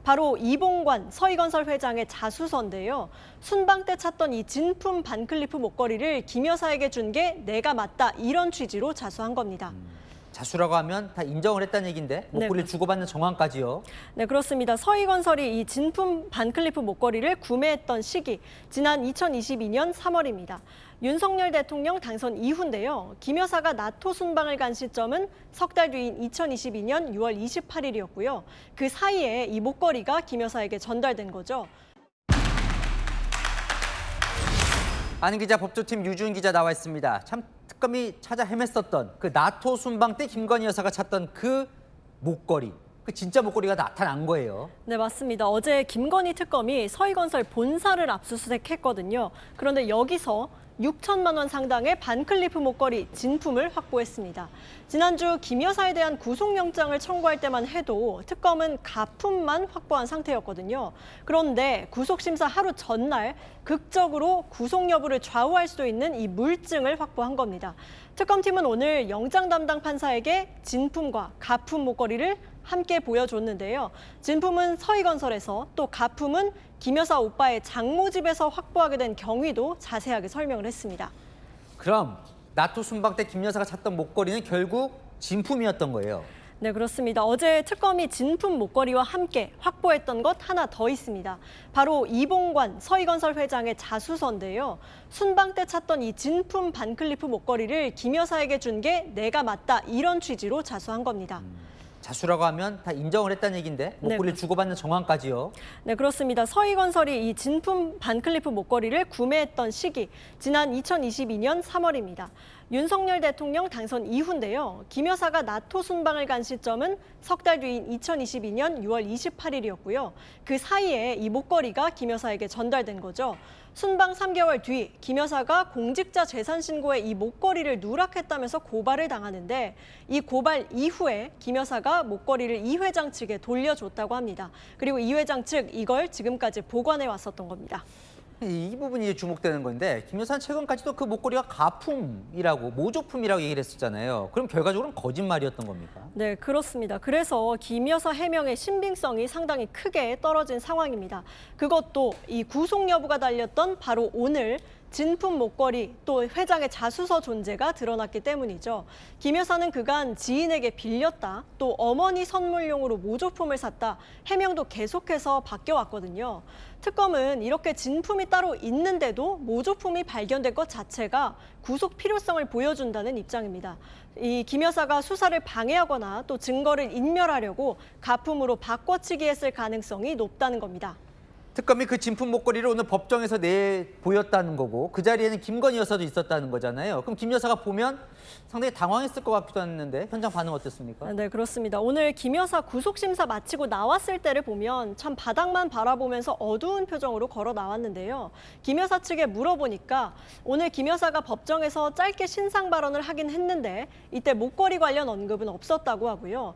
바로 이봉관 서희건설 회장의 자수서인데요. 순방 때 찾던 이 진품 반클리프 목걸이를 김 여사에게 준 게 내가 맞다 이런 취지로 자수한 겁니다. 자수라고 하면 다 인정을 했다는 얘기인데 목걸이를 네. 주고받는 정황까지요. 네, 그렇습니다. 서희건설이 이 진품 반클리프 목걸이를 구매했던 시기, 지난 2022년 3월입니다. 윤석열 대통령 당선 이후인데요. 김 여사가 나토 순방을 간 시점은 석 달 뒤인 2022년 6월 28일이었고요. 그 사이에 이 목걸이가 김 여사에게 전달된 거죠. 아는 기자 법조팀 유준 기자 나와 있습니다. 참 특검이 찾아 헤맸었던 그 나토 순방 때 김건희 여사가 찾던 그 목걸이, 그 진짜 목걸이가 나타난 거예요. 네, 맞습니다. 어제 김건희 특검이 서희건설 본사를 압수수색했거든요. 그런데 여기서 6천만 원 상당의 반클리프 목걸이 진품을 확보했습니다. 지난주 김 여사에 대한 구속영장을 청구할 때만 해도 특검은 가품만 확보한 상태였거든요. 그런데 구속심사 하루 전날 극적으로 구속 여부를 좌우할 수도 있는 이 물증을 확보한 겁니다. 특검팀은 오늘 영장 담당 판사에게 진품과 가품 목걸이를 함께 보여줬는데요. 진품은 서희건설에서, 또 가품은 김 여사 오빠의 장모 집에서 확보하게 된 경위도 자세하게 설명을 했습니다. 그럼 나토 순방 때 김 여사가 찾던 목걸이는 결국 진품이었던 거예요. 네, 그렇습니다. 어제 특검이 진품 목걸이와 함께 확보했던 것 하나 더 있습니다. 바로 이봉관 서희건설 회장의 자수서인데요. 순방 때 찾던 이 진품 반클리프 목걸이를 김 여사에게 준 게 내가 맞다 이런 취지로 자수한 겁니다. 자수라고 하면 다 인정을 했다는 얘기인데 목걸이를 네. 주고받는 정황까지요. 네, 그렇습니다. 서희건설이 이 진품 반클리프 목걸이를 구매했던 시기, 지난 2022년 3월입니다. 윤석열 대통령 당선 이후인데요. 김 여사가 나토 순방을 간 시점은 석 달 뒤인 2022년 6월 28일이었고요. 그 사이에 이 목걸이가 김 여사에게 전달된 거죠. 순방 3개월 뒤 김 여사가 공직자 재산 신고에 이 목걸이를 누락했다면서 고발을 당하는데, 이 고발 이후에 김 여사가 목걸이를 이 회장 측에 돌려줬다고 합니다. 그리고 이 회장 측 이걸 지금까지 보관해 왔었던 겁니다. 이 부분이 주목되는 건데 김 여사는 최근까지도 그 목걸이가 가품이라고, 모조품이라고 얘기를 했었잖아요. 그럼 결과적으로는 거짓말이었던 겁니까? 네, 그렇습니다. 그래서 김 여사 해명의 신빙성이 상당히 크게 떨어진 상황입니다. 그것도 이 구속 여부가 달렸던 바로 오늘 진품 목걸이, 또 회장의 자수서 존재가 드러났기 때문이죠. 김 여사는 그간 지인에게 빌렸다, 또 어머니 선물용으로 모조품을 샀다, 해명도 계속해서 바뀌어왔거든요. 특검은 이렇게 진품이 따로 있는데도 모조품이 발견된 것 자체가 구속 필요성을 보여준다는 입장입니다. 이 김 여사가 수사를 방해하거나 또 증거를 인멸하려고 가품으로 바꿔치기 했을 가능성이 높다는 겁니다. 특검이 그 진품 목걸이를 오늘 법정에서 내보였다는 거고, 그 자리에는 김건희 여사도 있었다는 거잖아요. 그럼 김 여사가 보면 상당히 당황했을 것 같기도 했는데 현장 반응 어땠습니까? 네, 그렇습니다. 오늘 김 여사 구속심사 마치고 나왔을 때를 보면 참 바닥만 바라보면서 어두운 표정으로 걸어 나왔는데요. 김 여사 측에 물어보니까 오늘 김 여사가 법정에서 짧게 신상 발언을 하긴 했는데 이때 목걸이 관련 언급은 없었다고 하고요.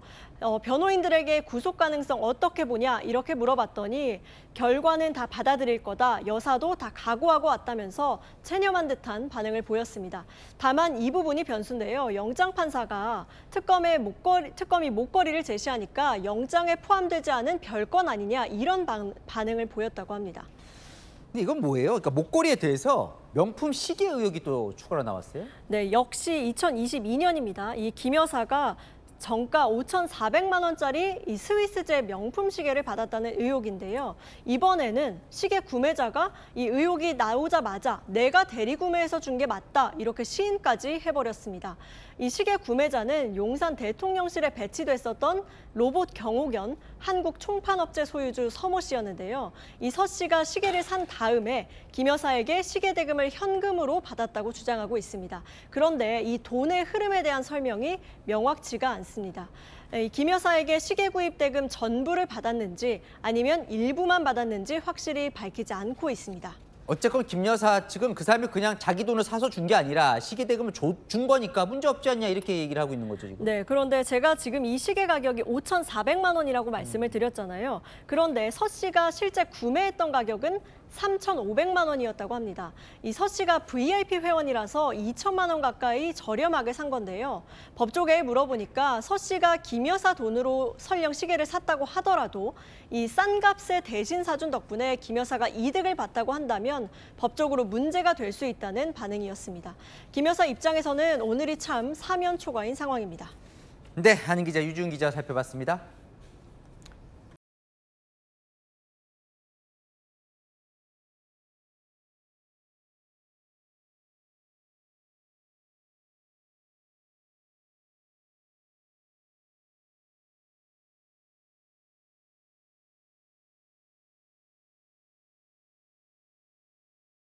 변호인들에게 구속 가능성 어떻게 보냐 이렇게 물어봤더니 결과는 다 받아들일 거다, 여사도 다 각오하고 왔다면서 체념한 듯한 반응을 보였습니다. 다만 이 부분이 변수인데요. 영장 판사가 특검이 목걸이를 제시하니까 영장에 포함되지 않은 별건 아니냐 이런 반응을 보였다고 합니다. 근데 이건 뭐예요? 그러니까 목걸이에 대해서 명품 시계 의혹이 또 추가로 나왔어요? 네, 역시 2022년입니다. 이 김 여사가 정가 5,400만 원짜리 이 스위스제 명품 시계를 받았다는 의혹인데요. 이번에는 시계 구매자가 이 의혹이 나오자마자 내가 대리구매해서 준 게 맞다 이렇게 시인까지 해버렸습니다. 이 시계 구매자는 용산 대통령실에 배치됐었던 로봇 경호견 한국 총판업체 소유주 서모 씨였는데요. 이 서 씨가 시계를 산 다음에 김 여사에게 시계 대금을 현금으로 받았다고 주장하고 있습니다. 그런데 이 돈의 흐름에 대한 설명이 명확치가 않습니다. 김 여사에게 시계 구입 대금 전부를 받았는지 아니면 일부만 받았는지 확실히 밝히지 않고 있습니다. 어쨌건 김 여사 측은 그 사람이 그냥 자기 돈을 사서 준 게 아니라 시계 대금을 준 거니까 문제 없지 않냐 이렇게 얘기를 하고 있는 거죠, 지금. 네, 그런데 제가 지금 이 시계 가격이 5,400만 원이라고 말씀을 드렸잖아요. 그런데 서 씨가 실제 구매했던 가격은 3,500만 원이었다고 합니다. 이 서 씨가 VIP 회원이라서 2천만 원 가까이 저렴하게 산 건데요. 법조계에 물어보니까 서 씨가 김 여사 돈으로 설령 시계를 샀다고 하더라도 이 싼 값에 대신 사준 덕분에 김 여사가 이득을 봤다고 한다면 법적으로 문제가 될 수 있다는 반응이었습니다. 김 여사 입장에서는 오늘이 참 사면 초과인 상황입니다. 네, 한인 기자, 유준 기자 살펴봤습니다.